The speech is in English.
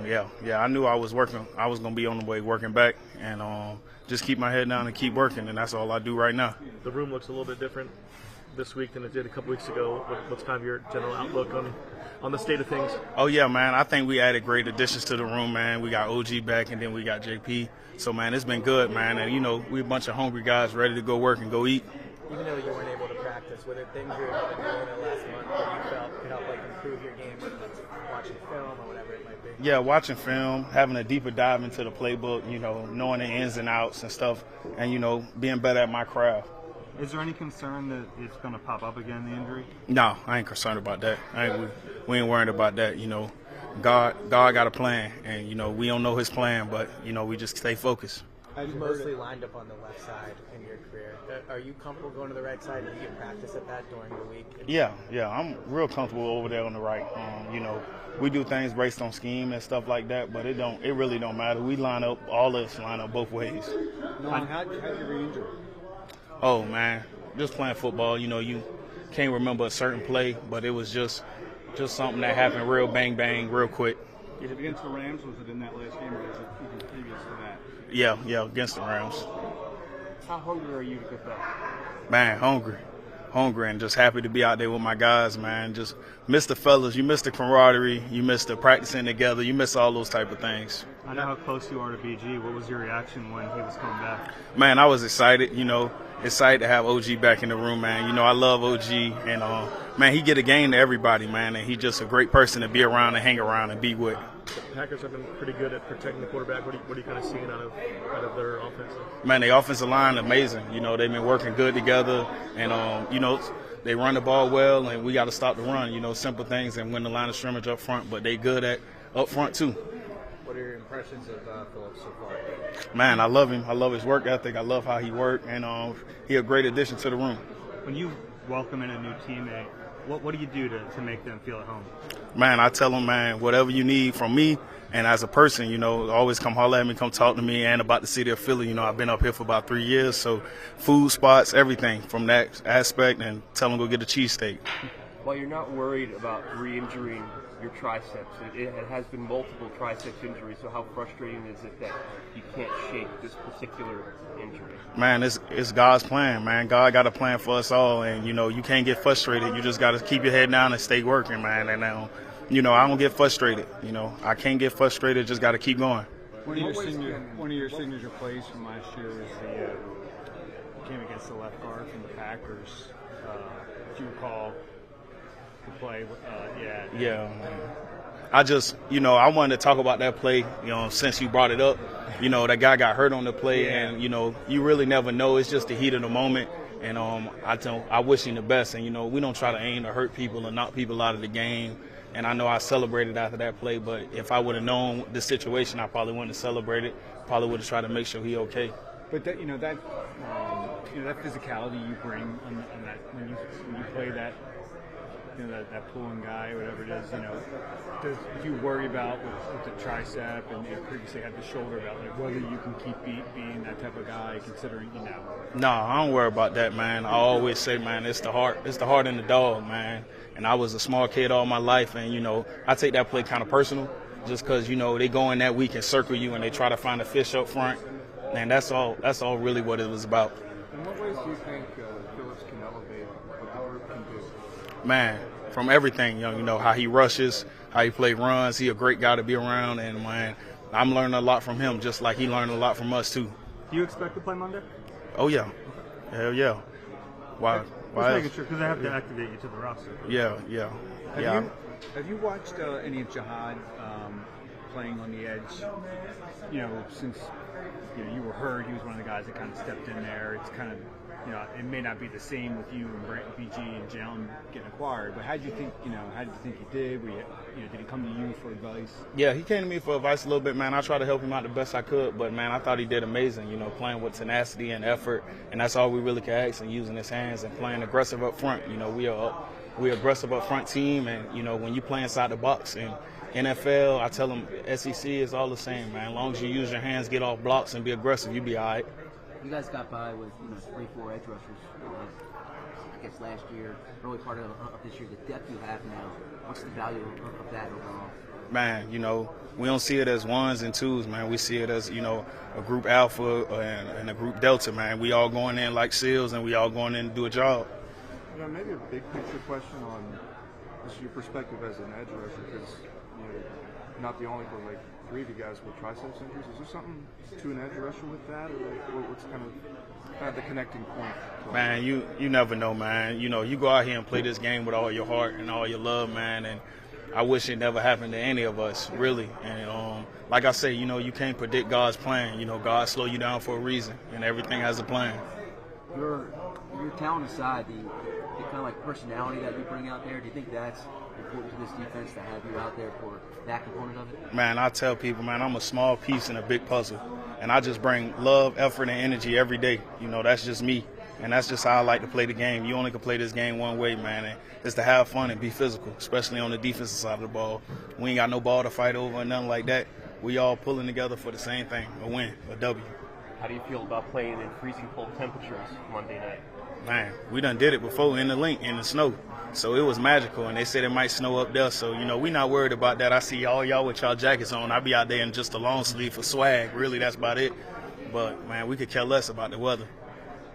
Yeah. I knew I was working. I was gonna be on the way working back, and just keep my head down and keep working, and that's all I do right now. The room looks a little bit different this week than it did a couple weeks ago. What's kind of your general outlook on the state of things? Oh yeah, man. I think we added great additions to the room, man. We got OG back, and then we got JP. So man, it's been good, man. And we a bunch of hungry guys ready to go work and go eat. Even though you weren't able to practice, were there things you were able to do in the last month that you felt could help improve your game, whether that's watching film or whatever it might be? Yeah, watching film, having a deeper dive into the playbook, knowing the ins and outs and stuff, and being better at my craft. Is there any concern that it's going to pop up again, the injury? No, I ain't concerned about that. We ain't worried about that. God got a plan, and we don't know His plan, but we just stay focused. You mostly lined up on the left side in your career. Are you comfortable going to the right side? Do you get practice at that during the week? Yeah, I'm real comfortable over there on the right. We do things based on scheme and stuff like that, but it really don't matter. We line up both ways. Nolan, how'd you re-injure? Oh man, just playing football. You can't remember a certain play, but it was just something that happened real bang bang, real quick. Was it against the Rams? Was it in that last game, or was it even previous to that? Yeah, against the Rams. How hungry are you to get back? Man, hungry, and just happy to be out there with my guys, man. Just miss the fellas. You miss the camaraderie. You miss the practicing together. You miss all those type of things. I know how close you are to BG. What was your reaction when he was coming back? Man, I was excited, excited to have OG back in the room, man. I love OG, and, man, he get a game to everybody, man, and he's just a great person to be around and hang around and be with. The Packers have been pretty good at protecting the quarterback. What are you kind of seeing out of their offense? Man, the offensive line, amazing. They've been working good together, and, they run the ball well, and we got to stop the run, simple things, and win the line of scrimmage up front, but they good at up front, too. What are your impressions of Phillips so far? Man, I love him. I love his work ethic. I love how he works, and he a great addition to the room. When you welcome in a new teammate, what do you do to make them feel at home? Man, I tell them, man, whatever you need from me, and as a person, always come holler at me, come talk to me, and about the city of Philly. I've been up here for about 3 years, so food spots, everything from that aspect, and tell them go get a cheesesteak. While you're not worried about re-injuring your triceps, it has been multiple triceps injuries, so how frustrating is it that you can't shake this particular injury? Man, it's God's plan, man. God got a plan for us all, and, you can't get frustrated. You just got to keep your head down and stay working, man. And, I don't get frustrated. I can't get frustrated, just got to keep going. One of your signature plays from last year was the game against the left guard from the Packers. If you recall the play, Yeah. I just, I wanted to talk about that play, since you brought it up. That guy got hurt on the play, and, you really never know. It's just the heat of the moment, and I wish him the best. And, we don't try to aim to hurt people or knock people out of the game. And I know I celebrated after that play, but if I would have known the situation, I probably wouldn't have celebrated. Probably would have tried to make sure he okay. But that that physicality you bring on that when you play that. That pulling guy, whatever it is, do you worry about with the tricep and you previously had the shoulder about whether you can keep being that type of guy considering, No, I don't worry about that, man. I always say, man, it's the heart in the dog, man. And I was a small kid all my life, and, I take that play kind of personal just because, they go in that week and circle you and they try to find a fish up front. And that's all really what it was about. In what ways do you think Phillips can elevate what Howard can do? Man, from everything, how he rushes, how he play runs. He a great guy to be around, and man, I'm learning a lot from him, just like he learned a lot from us too. Do you expect to play Monday? Oh yeah, hell yeah. Why? Just making sure, because they have to activate you to the roster. Yeah. Have you watched any of Jihad playing on the edge? Since you were hurt, he was one of the guys that kind of stepped in there. It's kind of it may not be the same with you and BG and Jalen getting acquired, but how did you think he did? Did he come to you for advice? Yeah, he came to me for advice a little bit, man. I tried to help him out the best I could, but man, I thought he did amazing. Playing with tenacity and effort, and that's all we really can ask. And using his hands and playing aggressive up front. We're aggressive up front team, and when you play inside the box and NFL, I tell them SEC is all the same, man. As long as you use your hands, get off blocks, and be aggressive, you'll be all right. You guys got by with 3-4 edge rushers. I guess last year, early part of this year, the depth you have now. What's the value of that overall? man, you know, we don't see it as ones and twos, man. We see it as, you know, a group alpha and a group delta, man. We all going in like SEALs, and we all going in to do a job. You know, maybe a big picture question on just your perspective as an edge rusher, because you're not the only, but like 3 of you guys with triceps injuries. Is there something to an edge rusher with that, or like, what's kind of the connecting point? Man, you never know, man. You know, you go out here and play this game with all your heart and all your love, man, and I wish it never happened to any of us, really. And like I say, you know, you can't predict God's plan. You know, God slow you down for a reason, and everything has a plan. Your talent aside, the kind of like personality that you bring out there, do you think that's important to this defense to have you out there for that component of it? Man, I tell people, man, I'm a small piece in a big puzzle, and I just bring love, effort, and energy every day. You know, that's just me, and that's just how I like to play the game. You only can play this game one way, man, and it's to have fun and be physical, especially on the defensive side of the ball. We ain't got no ball to fight over or nothing like that. We all pulling together for the same thing, a win, a W. How do you feel about playing in freezing cold temperatures Monday night? Man, we done did it before in the link, in the snow. So it was magical, and they said it might snow up there. So, you know, we not worried about that. I see all y'all with y'all jackets on. I be out there in just a long sleeve for swag. Really, that's about it. But, man, we could care less about the weather.